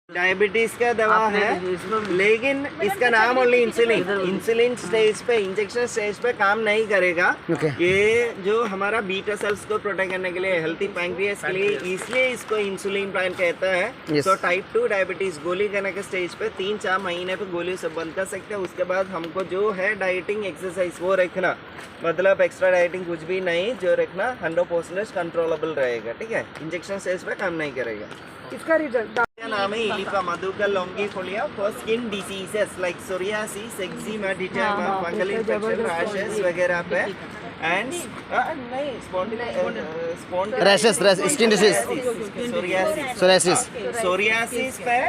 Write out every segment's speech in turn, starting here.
Diabetes का दवा है, लेकिन इसका नाम ओनली इंसुलिन स्टेज पे, इंजेक्शन स्टेज पे काम नहीं करेगा। ये जो हमारा बीटा सेल्स को प्रोटेक्ट करने के लिए, हेल्थी पैंक्रियास के लिए, इसलिए इसको इंसुलिन प्लांट कहता है। तो टाइप 2 डायबिटीज गोली करने के स्टेज पे 3-4 महीने पे गोली से बंद कर सकते हैं। उसके बाद हमको जो है डाइटिंग एक्सरसाइज वो रखना, मतलब एक्स्ट्रा डाइटिंग कुछ भी नहीं, जो रखना 100% कंट्रोलेबल रहेगा। ठीक है, इंजेक्शन स्टेज पे काम नहीं करेगा। इसका रिजल्ट नाम है इलिफा Madhuca longifolia for skin diseases like psoriasis, eczema, डिटर्मा, फंगल इन्फेक्शन, रैशेस वगैरह पे and rashes, skin disease, psoriasis पे,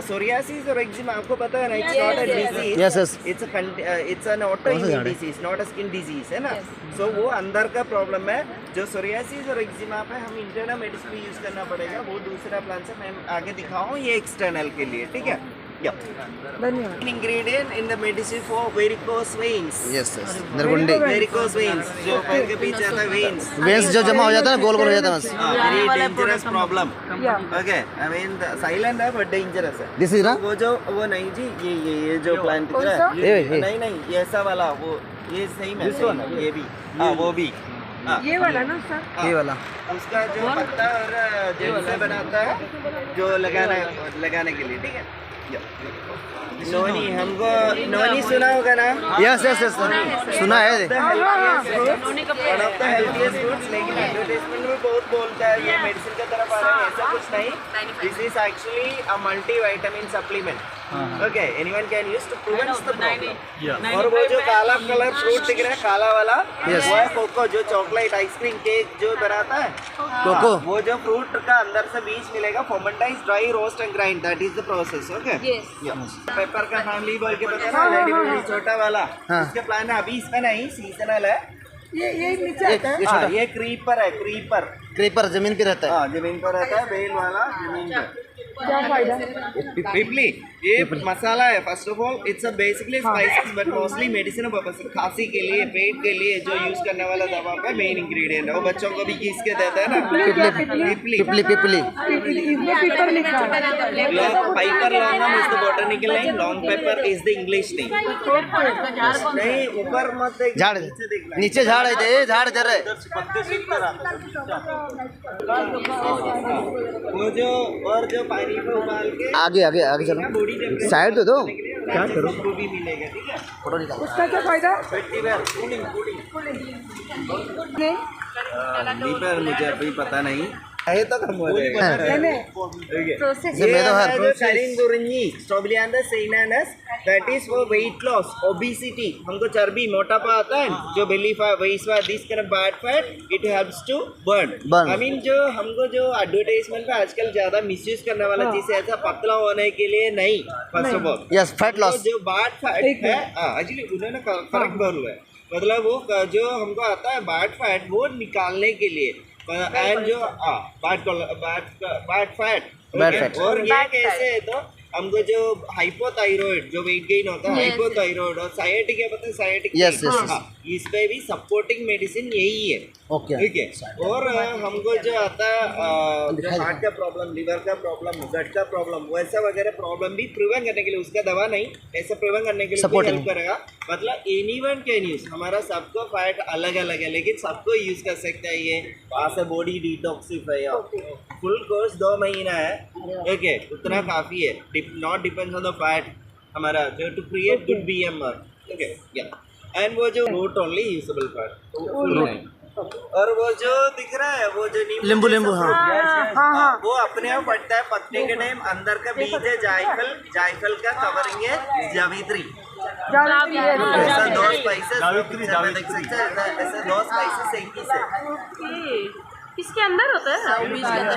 सोरियासिस और एक्जिमा आपको पता है ना, it's not a disease, yes yes, it's an autoimmune disease, not a skin disease, है ना। सो वो अंदर का प्रॉब्लम है। जो सोरियासिस और एक्जिमा पे हम इंटरनल मेडिसिन यूज करना पड़ेगा, वो दूसरा प्लान से मैं आगे दिखाऊं, ये एक्सटर्नल के लिए। ठीक है, धन्यवाद। Ingredient in the medicine for varicose veins, yes yes, नरगुंडी, वेरिकोस वेन्स जो पैर के पीछे आता है, वेन्स जो जमा हो जाता है ना, गोल गोल हो जाता है बस। Very dangerous problem. Okay, I mean silent है बट डेंजरस है। दिस इज ना वो जो वो नहीं जी, ये जो प्लांट दिख रहा है, ये नहीं ये ऐसा वाला, वो ये सही में ये भी, हाँ वो भी, ये वाला ना सर, ये वाला उसका जो पत्ता और जेल से बनाता है, जो लगाने के लिए। ठीक है, नोनी, हमको नोनी सुना होगा ना? यस यस यस, सुना है। One of the healthiest fruits, लेकिन एडवर्टाइजमेंट में बहुत बोलता है ये मेडिसिन की तरफ आ रहा है, ऐसा कुछ नहीं। This is actually a multivitamin supplement. Okay, anyone can use to prevent the problem. और वो जो काला कलर फ्रूट दिख रहा है, काला वाला, वो है कोको, जो चॉकलेट आइसक्रीम केक जो बनाता है कोको। वो जो फ्रूट का अंदर से बीज मिलेगा, fermentise, dry, roast and grind, that is the process. Okay, pepper का फैमिली बोल के पता है ना, छोटा वाला, उसके प्लांट अभी इसमें नहीं, सीजनल है। ये नीचे आता है। हाँ, ये क्रीपर है, क्रीपर जमीन पे रहता है। हाँ, जमीन पर रहता है, बेल वाला जमीन पे। क्या फायदा? पिपली ये मसाला है। First of all it's a basically spices but mostly medicinal purpose, खांसी के लिए, पेट के लिए जो यूज करने वाला दवा का मेन इंग्रेडिएंट है। वो बच्चों को भी घिस के देता है ना, पिपली। इसमें पेपर लिखा है। Piper longum is the botanical name, long pepper is the English name. नहीं, ऊपर मत देख, झाड़, नीचे झाड़ है, ये झाड़ इधर है। वो जो और जो पानी पे उबाल के आगे आगे आगे चलो, साइड दे दो, क्या करो, वो भी मिलेगा। ठीक है, फोटो निकालो। उसका क्या फायदा? पर मुझे अभी पता नहीं है, तो हम that is for weight loss, obesity. हमको चर्बी, मोटापा आता है, जो belly fat, this kind of bad fat, it helps to burn. I mean जो हमको जो एडवर्टाइजमेंट पे आजकल ज्यादा मिसयूज करने वाला चीज है, ऐसा पतला होने के लिए नहीं। First of all yes, fat loss, जो बैड फैट है, एक्चुअली उन्होंने फर्क बोला है, मतलब वो जो हमको आता है बैड फैट, वो निकालने के लिए, एंड जो बैड फैट। और ये कैसे है, तो हमको जो हाइपोथायराइड, जो वेट गेन होता है, हाइपोथायराइड और साइटिक है, पता है साइटिक, इस पे भी सपोर्टिंग मेडिसिन यही है। ओके, ठीक है। और हमको जो आता है जो हार्ट का प्रॉब्लम, लिवर का प्रॉब्लम, गट का प्रॉब्लम, वैसा वगैरह प्रॉब्लम भी प्रिवेंट करने के लिए, उसका दवा नहीं, ऐसा प्रिवेंट करने के लिए हेल्प करेगा। मतलब एनीवन कैन यूज, हमारा सबको फैट अलग अलग है, लेकिन सबको यूज कर सकता है। ये वहाँ से बॉडी डिटॉक्सिफाई, फुल कोर्स 2 महीना है। ओके, उतना काफी है, not depends on the fat, हमारा जो to create good BMR। Okay, या एंड वो जो रूट ओनली यूजेबल फैट, और वो जो दिख रहा है, वो जो नींबू, हाँ, वो अपने आप पड़ता है। पत्ते के टाइम अंदर का बीज है जायफल का कवरिंग है जावित्री। ऐसा 2 स्पाइसेस देख सकते हैं, ऐसे 2 स्पाइसेस एक ही से किसके अंदर होता है, बीज के अंदर।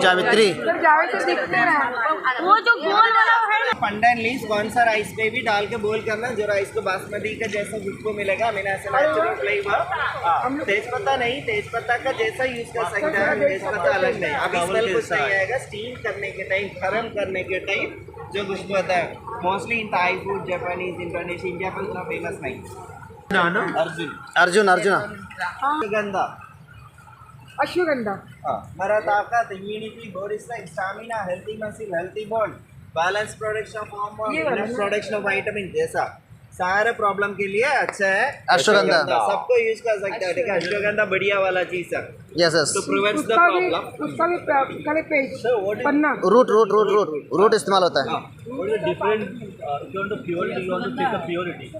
जावित्री, दिखते हैं वो जो गोल वाला है। पंडन लीव्स कौन सा राइस पे भी डाल के बोल करना, जो राइस को बासमती का जैसा खुशबू मिलेगा, मैंने ऐसा नेचुरल फ्लेवर। तेजपत्ता नहीं, तेजपत्ता का जैसा यूज कर सकते हैं, तेजपत्ता अलग नहीं। अभी स्मेल कुछ नहीं आएगा, स्टीम करने के टाइम, गरम करने के टाइम जो खुशबू आता है। Mostly in Thai food, Japanese, Indonesia, India पर इतना फेमस नहीं। अर्जुन, गंधा अश्वगंधा मरा ताकत immunity body strength stamina healthy muscle healthy bond balance production form production of vitamin जैसा सारे प्रॉब्लम के लिए अच्छा है अश्वगंधा। सबको यूज कर सकते हैं ठीक है अश्वगंधा बढ़िया वाला चीज है यस यस तो प्रिवेंट्स द प्रॉब्लम उसका भी पेज पन्ना रूट इस्तेमाल होता है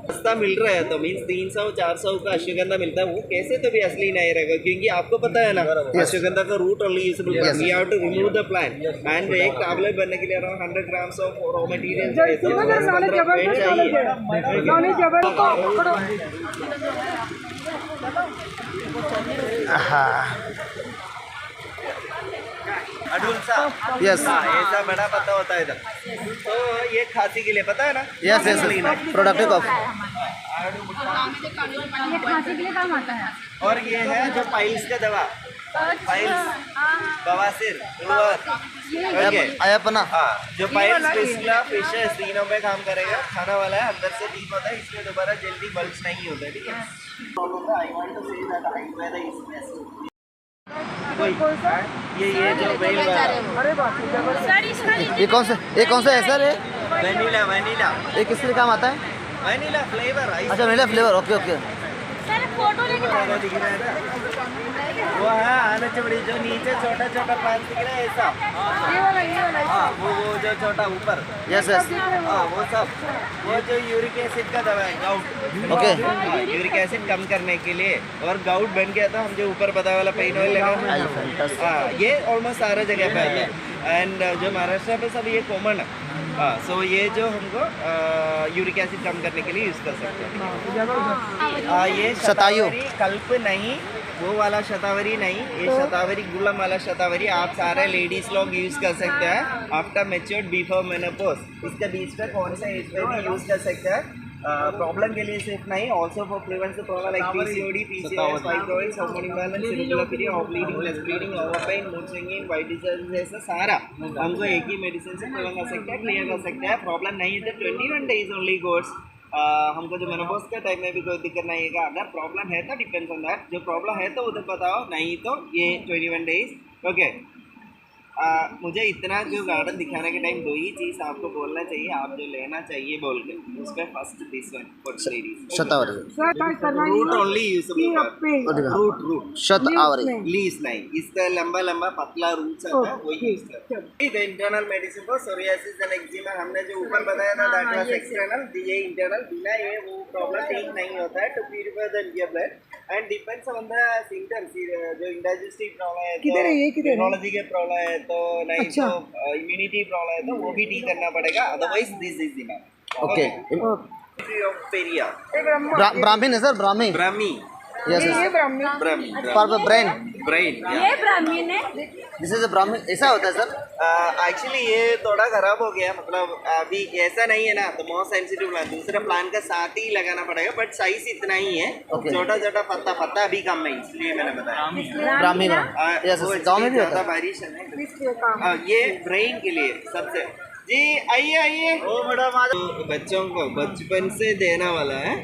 सस्ता मिल रहा है तो मीन्स 300-400 का अश्वगंधा मिलता है वो कैसे तो भी असली नहीं रहेगा क्योंकि आपको पता है ना अश्वगंधा का root only usable we have to remove the plant and एक टैबलेट बनने के लिए around 100 grams of raw material चाहिए नॉलेज जबर को पकड़ो अडुल्सा Yes. ऐसा बड़ा पत्ता होता है इधर तो ये खांसी के लिए पता है ना यस यस प्रोडक्टिव ऑफ ये खांसी के लिए काम आता है और ये है जो पाइल्स का दवा पाइल्स बवासीर ओके अयपना हाँ जो पाइल्स फिस्टुला फिशेस तीनों पे काम करेगा खाना वाला है अंदर से ठीक होता है इसलिए दोबारा जल्दी बल्ज नहीं होता है ठीक है I want to say that Ayurveda is best ये जो वेल वाला अरे बाप रे जबरदस्त सर इसका ये कौन सा है सर ये वनीला वनीला ये किस लिए काम आता है वनीला फ्लेवर अच्छा vanilla flavour okay okay sir photo लेके दिख रहा है ना वो है आना चबड़ी जो नीचे छोटा छोटा प्लांट दिख रहा है ऐसा ये वाला हाँ वो जो छोटा ऊपर यस यस हाँ वो सब वो जो यूरिक एसिड का दवा है गाउट ओके यूरिक एसिड कम करने के लिए और गाउट बन गया तो हम जो ऊपर पता वाला पेन ऑयल लगा हाँ ये ऑलमोस्ट सारे जगह पे आता है एंड जो महाराष्ट्र पे सब ये कॉमन है हाँ सो ये जो हमको यूरिक एसिड कम करने के लिए यूज़ कर सकते हैं ये शतायु। कल्प नहीं वो वाला शतावरी नहीं ये शतावरी गुलम वाला शतावरी आप सारे लेडीज लोग यूज़ कर सकते हैं आफ्टर मैच्योर्ड बिफोर मेनोपॉज इसके बीच पे कौन सा एज पे भी यूज़ कर सकते हैं प्रॉब्लम के लिए सिर्फ नहीं also for prevent problem like PCOD PCOS fibroids hormone imbalance irregular period of bleeding less bleeding over pain mood swinging white disease जैसा सारा हमको एक ही मेडिसिन से प्रिवेंट कर सकते हैं क्लियर कर सकते हैं प्रॉब्लम नहीं है तो 21 डेज ओनली गोड्स हमको जो मेनोपॉज के टाइम में भी कोई दिक्कत नहीं है अगर प्रॉब्लम है तो डिपेंड्स ऑन दैट जो प्रॉब्लम है तो उधर बताओ नहीं तो ये 21 डेज ओके मुझे इतना जो गार्डन दिखाने के टाइम दो ही चीज़ आपको बोलना चाहिए आप जो लेना चाहिए बोल के उस पर first this one for ladies shatavari sir काय करना रूट ओनली यूजेबल रूट शतावरी लीज नहीं इसका लंबा लंबा पतला रूट्स आता है वो यूज करते हैं internal medicine for psoriasis and eczema हमने जो ऊपर बताया ना दैट वाज एक्सटर्नल ये इंटरनल बिना ये वो प्रॉब्लम ठीक नहीं होता है to purify the India blood and depends on the symptoms जो इंडाइजेस्टिव प्रॉब्लम है किधर है ये किधर है न्यूरोलॉजी के प्रॉब्लम है तो नहीं तो इम्यूनिटी प्रॉब्लम है तो वो भी ठीक करना पड़ेगा otherwise this is enough okay of पेरिया ब्राह्मण है सर ब्राह्मी ब्राह्मी यस ये ब्राह्मणी ब्राह्मी फॉर ब्रेन ब्रेन ये ब्राह्मण है दिस इज अ ब्राह्मी ऐसा होता है सर एक्चुअली ये थोड़ा खराब हो गया मतलब अभी ऐसा नहीं है ना तो मोस्ट सेंसिटिव प्लान दूसरे प्लान का साथ ही लगाना पड़ेगा बट साइज इतना ही है छोटा छोटा पत्ता अभी कम है इसलिए मैंने बताया ब्राह्मी यस गाँव में भी होता ज़्यादा है बारिश है ये ब्रेन के लिए सबसे जी आइए आइए ओ मैडम तो बच्चों को बचपन से देना वाला है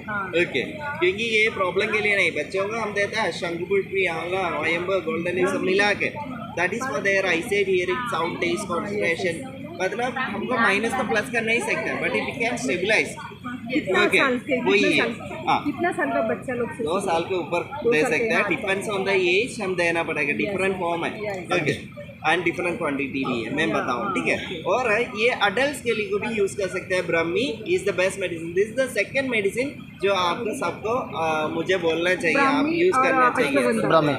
ओके क्योंकि ये प्रॉब्लम के लिए नहीं बच्चों को हम देता है शंकुपुष्पी आंवला वयम्बर गोल्डन ये सब मिला के that is for there eyesight hearing sound test concentration मतलब हमको माइनस तो प्लस कर नहीं सकते but it can stabilize okay वही है हाँ कितना साल का बच्चा लोग 2 साल के ऊपर दे सकते हैं डिपेंड्स ऑन द एज हम देना पड़ेगा डिफरेंट फॉर्म है ओके एंड डिफरेंट क्वांटिटी भी है मैं बताऊँ ठीक है और ये अडल्ट के लिए भी यूज़ कर सकते हैं Brahmi is the best medicine this is the second medicine जो आपको सबको मुझे बोलना चाहिए आप यूज़ करना चाहिए ब्राह्मी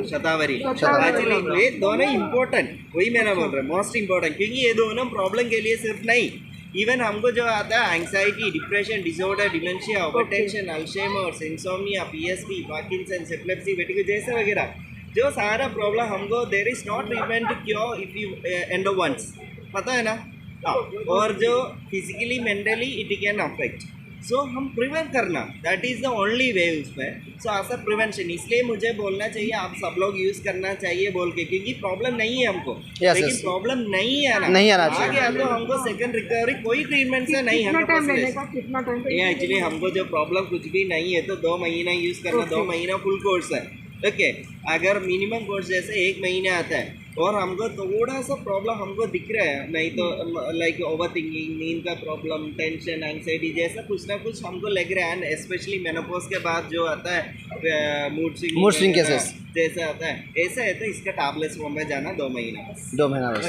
शतावरी एक्चुअली ये दोनों इम्पोर्टेंट वही मैंने बोल रहा हूँ मोस्ट इम्पोर्टेंट क्योंकि ये दोनों प्रॉब्लम के लिए सिर्फ नहीं इवन हमको जो आता है anxiety depression disorder dementia overtension Alzheimer's insomnia PSP Parkinson's epilepsy vertigo जैसे वगैरह जो सारा प्रॉब्लम हमको there is not treatment to cure if you and once पता है ना और जो physically mentally it can affect so हम प्रिवेंट करना that is the only way उसमें सो ऐसा प्रिवेंशन इसलिए मुझे बोलना चाहिए आप सब लोग यूज़ करना चाहिए बोल के क्योंकि प्रॉब्लम नहीं है हमको लेकिन प्रॉब्लम नहीं है ना आ गया तो हमको सेकंड रिकवरी कोई ट्रीटमेंट से नहीं है कितना टाइम ये एक्चुअली हमको जो प्रॉब्लम कुछ भी नहीं है तो 2 महीना यूज़ करना 2 महीना फुल कोर्स है ओके। अगर मिनिमम कोर्स जैसे 1 महीने आता है और हमको थोड़ा सा प्रॉब्लम हमको दिख रहा है, नहीं तो लाइक ओवर थिंकिंग, नींद का प्रॉब्लम, टेंशन, एंग्जाइटी जैसा कुछ ना कुछ हमको लग रहा है, स्पेशली मेनोपॉज के बाद जो आता है मूड स्विंग केसेस जैसा आता है, ऐसा है तो इसका टैबलेट्स फॉर्म में जाना 2 महीना बस। 2 महीना बस।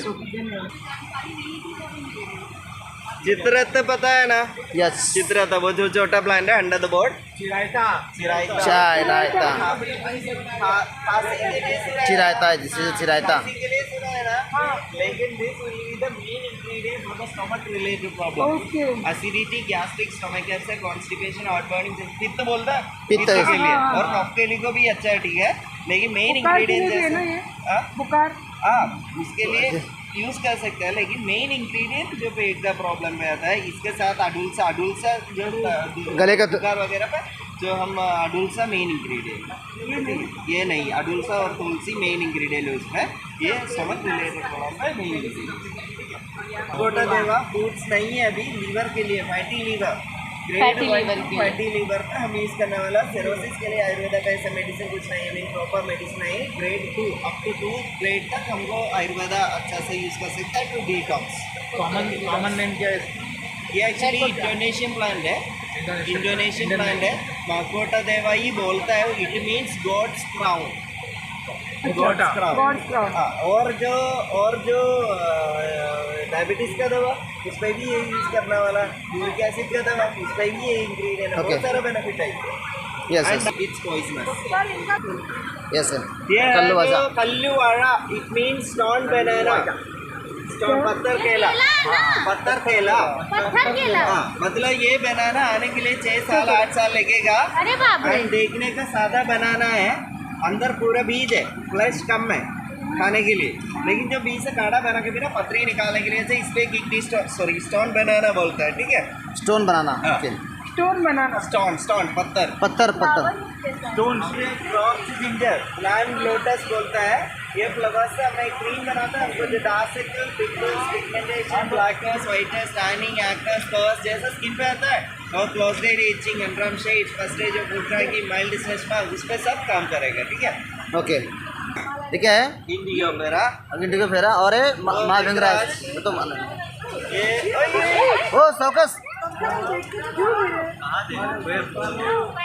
चित्ररथ पता है ना? यस। चित्ररथ वो जो छोटा प्लांट है अंडर द बोर्ड, चिरायता चिरायता है, दिस इज चिरायता। के लिए सुना है ना, लेकिन this will be the main ingredient for the stomach related problem, acidity, gastric, stomach cancer, constipation, heart burning, पित्त बोलता है पित्त के लिए, और कफ के लिए को भी अच्छा है, ठीक है, लेकिन मेन इंग्रेडिएंट जैसे बुखार, हाँ उसके लिए यूज़ कर सकते हैं, लेकिन मेन इंग्रेडिएंट जो पेट का प्रॉब्लम में आता है, इसके साथ अडुल्सा जो गले का बुखार वगैरह पे जो हम अडुल्सा मेन इंग्रेडिएंट, ये नहीं, अडुल्सा और तुलसी मेन इंग्रेडिएंट है उसमें, ये स्टमक रिलेटेड प्रॉब्लम है मेन इंग्रेडिएंट। गोटा देवा फूड्स नहीं है अभी लीवर के लिए, फैटी लीवर, फैटी लीवर का हम यूज़ करने वाला, सिरोसिस के लिए आयुर्वेदा का ऐसा मेडिसिन कुछ नहीं है, मीन प्रॉपर मेडिसिन नहीं, ग्रेड 2 अप टू 2 ग्रेड तक हमको आयुर्वेदा अच्छा से यूज़ कर सकता है टू डिटॉक्स। कॉमन नेम क्या है? ये एक्चुअली इंडोनेशियन प्लांट है, इंडोनेशियन प्लांट है, माकोटा देवा ही बोलता है, it means god's crown, god's crown. हाँ, और जो डायबिटीज़ का दवा उस पर भी ये यूज़ करने वाला, यूरिक एसिड का दवा उस पर भी ये इंग्रेडिएंट है, बहुत सारा बेनिफिट है, yes and it's poisonous. Yes sir. ये कल्लू वाड़ा, it means stone banana, stone पत्थर केला, पत्थर केला, हाँ, मतलब ये बनाना आने के लिए 6 साल 8 साल लगेगा, अरे बाप रे, एंड देखने का सादा बनाना है, अंदर पूरा बीज है, फ्लैश कम है खाने के लिए, लेकिन जो बीज से काढ़ा बना के बिना पथरी निकालने के लिए से इस पे किडनी स्टोन बनाना बोलता है, ठीक है, स्टोन बनाना, ओके, स्टोन बनाना, स्टोन पत्थर स्टोन, जिंजर, प्लांट लोटस बोलता है, ये फ्लावर से हमें क्रीम बनाता है, हमको जो dark circle, pimples, pigmentation, blackness, whiteness, tanning, acne, spurs जैसा स्किन पे आता है, और क्लोज्ड इचिंग, एंड्रम शेड्स, फर्स्ट स्टेज ऑफ गुड की माइल्ड डिस्ट्रेस मार्क, उस पे सब काम करेगा, ठीक है, ओके, ठीक है। इंडिगो मेरा इंडिगो फेरा और माँ भिंगराज तो ये ओ सौकस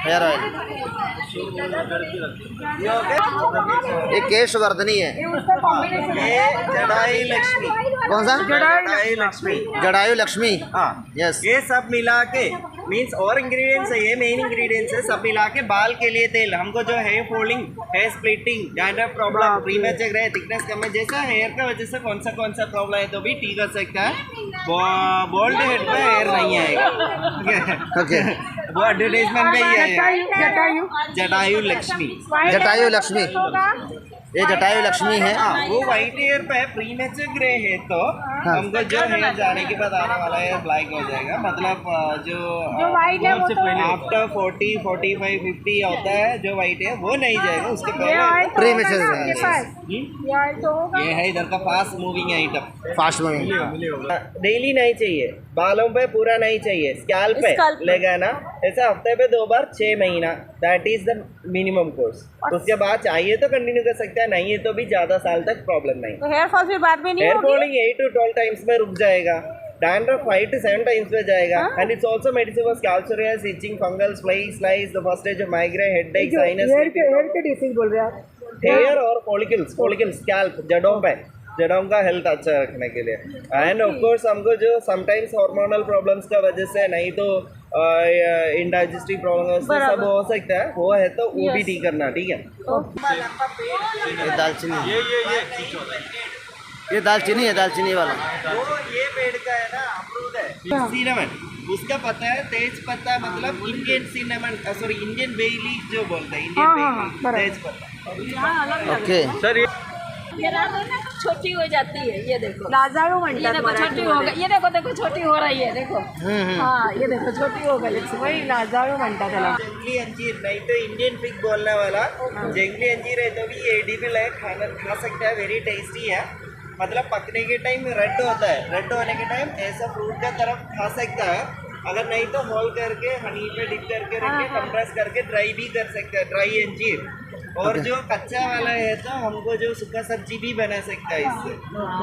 हेयर ऑयल, ये केशवर्धनी है, ये जटायु लक्ष्मी, कौन सा? जटायु लक्ष्मी, हाँ यस। ये सब मिला के मीन्स और इंग्रेडिएंट्स है, ये मेन इंग्रेडिएंट्स है, सब मिला के बाल के लिए तेल, हमको जो hair falling, hair splitting, dandruff problem, premature grey, thickness कम है, जैसा हेयर का वजह से कौन सा प्रॉब्लम है तो भी ठीक कर सकता है, बोल्ड हेड पे हेयर नहीं आएगा, ओके, वो एडवर्टाइजमेंट पे ही आएगा, जटायु लक्ष्मी, ये जटायु लक्ष्मी है, हाँ, वो व्हाइट हेयर पे प्रीमेच्योर ग्रे है तो हमको जो हेयर जाने के बाद आने वाला है ब्लैक हो जाएगा, मतलब जो व्हाइट है वो तो आफ्टर 40, 45, 50 होता है जो व्हाइट है वो नहीं जाएगा, उसके पहले प्रीमेच्योर ये है इधर का fast moving item, fast moving, daily नहीं चाहिए, बालों पे पूरा नहीं चाहिए, स्कैल्प पे लगाना, ऐसा हफ्ते पे 2 बार 6 महीना, that is the minimum course, उसके बाद चाहिए तो कंटिन्यू कर सकते हैं, नहीं है तो भी ज़्यादा साल तक प्रॉब्लम नहीं, हेयर फॉल फिर बाद में नहीं हेयर फॉलिंग 8 to 12 टाइम्स में रुक जाएगा, डैंड्रफ 5 to 7 टाइम्स में जाएगा, and it's also medicine for scalp psoriasis, itching, fungal slice, the first stage of migraine, headache, sinus, hair के डिसीज बोल रहे हैं, हेयर और फॉलिकल्स, स्कैल्प, जड़ों का हेल्थ अच्छा रखने के लिए, एंड ऑफ कोर्स हमको जो समटाइम्स हार्मोनल प्रॉब्लम्स का वजह से, नहीं तो इंडाइजेस्टिव प्रॉब्लम सब हो सकता है, वो है तो वो भी ठीक करना, ठीक है। ये दालचीनी, ये दालचीनी है, दालचीनी वाला, वो ये पेड़ का है ना, अमरूद है, सिनेमन, उसका पता है, तेज पत्ता, मतलब Indian cinnamon, sorry Indian bay leaf जो बोलते हैं, इंडियन बे लीफ, तेज पत्ता, ओके सर। ये ना छोटी हो जाती है, ये देखो लाजारू ये देखो छोटी हो गई, ये देखो छोटी हो रही है, देखो, हाँ ये देखो छोटी हो गई, वही लाजारू बनता था। जंगली अंजीर, नहीं तो इंडियन पिग बोलने वाला, जंगली अंजीर है तो भी ये एडिबल है, खाना खा सकता है, वेरी टेस्टी है, मतलब पकने के टाइम रेड होता है, रेड होने के टाइम ऐसा फ्रूट का तरफ खा सकता है, अगर नहीं तो होल करके हनी पे डिप करके रख के कंप्रेस करके ड्राई भी कर सकता है, ड्राई अंजीर, और जो कच्चा वाला है तो हमको जो सूखा सब्जी भी बना सकता है इससे,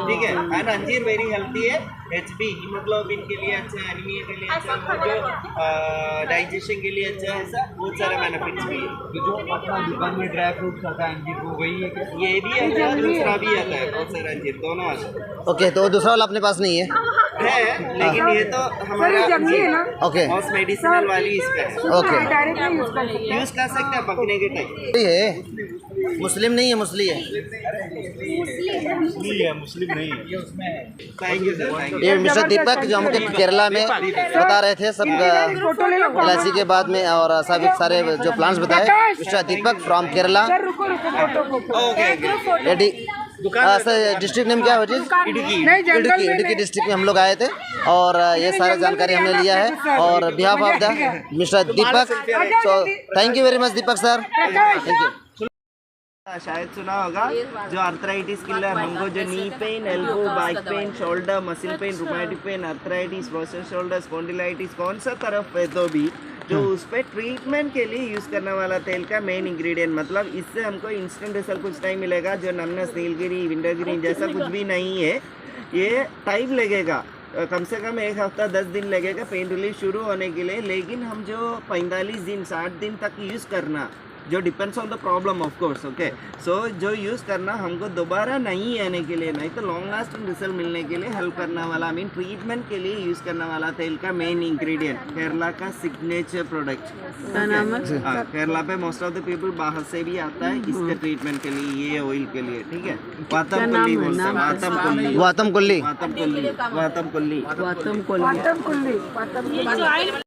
ठीक है। एंड अंजीर वेरी हेल्थी है, HB हीमोग्लोबिन के लिए अच्छा है, एनीमिया के लिए अच्छा है, जो डाइजेशन के लिए अच्छा है, ऐसा बहुत सारे बेनिफिट्स भी है। तो जो अपना दुकान में ड्राई फ्रूट्स आता है अंजीर को, वही है क्या? ये भी आता है, दूसरा भी आता है, बहुत सारे अंजीर दोनों आते हैं। ओके, तो दूसरा वाला अपने पास नहीं है। लेकिन ये तो हमारा जंगली है ना ओके हाउस मेडिसिनल वाली इसका है, ओके, डायरेक्टली यूज कर सकते यूज कर सकते हैं पकने के टाइम। ये है मुस्लिम नहीं है, मुस्लिम है। Thank you sir, thank you. ये मिस्टर दीपक जो हमको केरला में बता रहे थे सब फोटो ले लो एलआईसी के बाद में, और सभी सारे जो प्लान्स बताए, mister Deepak from Kerala. Sir रुको रुको फोटो को ओके डिस्ट्रिक्ट नेम क्या है जी? नहीं जंगल में इडुक्की डिस्ट्रिक्ट में हम लोग आए थे, और ये सारे जानकारी हमने लिया है, और behalf of the mister Deepak, so thank you very much Deepak sir, thank you. शायद सुना होगा, जो आर्थराइटिस किलर हमको जो knee pain, elbow, back pain, shoulder, muscle pain, rheumatic pain, arthritis, frozen shoulder, spondylitis, कौन सा तरफ है तो भी जो उस पर ट्रीटमेंट के लिए यूज़ करने वाला तेल का मेन इंग्रेडिएंट, मतलब इससे हमको इंस्टेंट रिजल्ट कुछ टाइम मिलेगा। जो नमनेस, नीलगिरी, विंडरगिरी जैसा कुछ भी नहीं है, ये टाइम लगेगा, कम से कम 1 हफ्ता 10 दिन लगेगा पेन रिलीफ शुरू होने के लिए। लेकिन हम जो 45 दिन 60 दिन तक यूज़ करना, जो depends on the problem of course, okay. So जो यूज़ करना हमको दोबारा नहीं आने के लिए, नहीं तो लॉन्ग लास्टिंग रिजल्ट मिलने के लिए हेल्प करने वाला, मीन ट्रीटमेंट के लिए यूज़ करने वाला तेल का मेन इंग्रेडिएंट, केरला का सिग्नेचर प्रोडक्ट। हाँ, केरला पे मोस्ट ऑफ द पीपल बाहर से भी आता है इसके ट्रीटमेंट के लिए, ये ऑयल के लिए, ठीक है। वातम कुल्ली बोलते हैं, वातम कुल्ली, वातम कुल्ली, वातम कुल्ली, वातम कुल्ली, वातम कुल्ली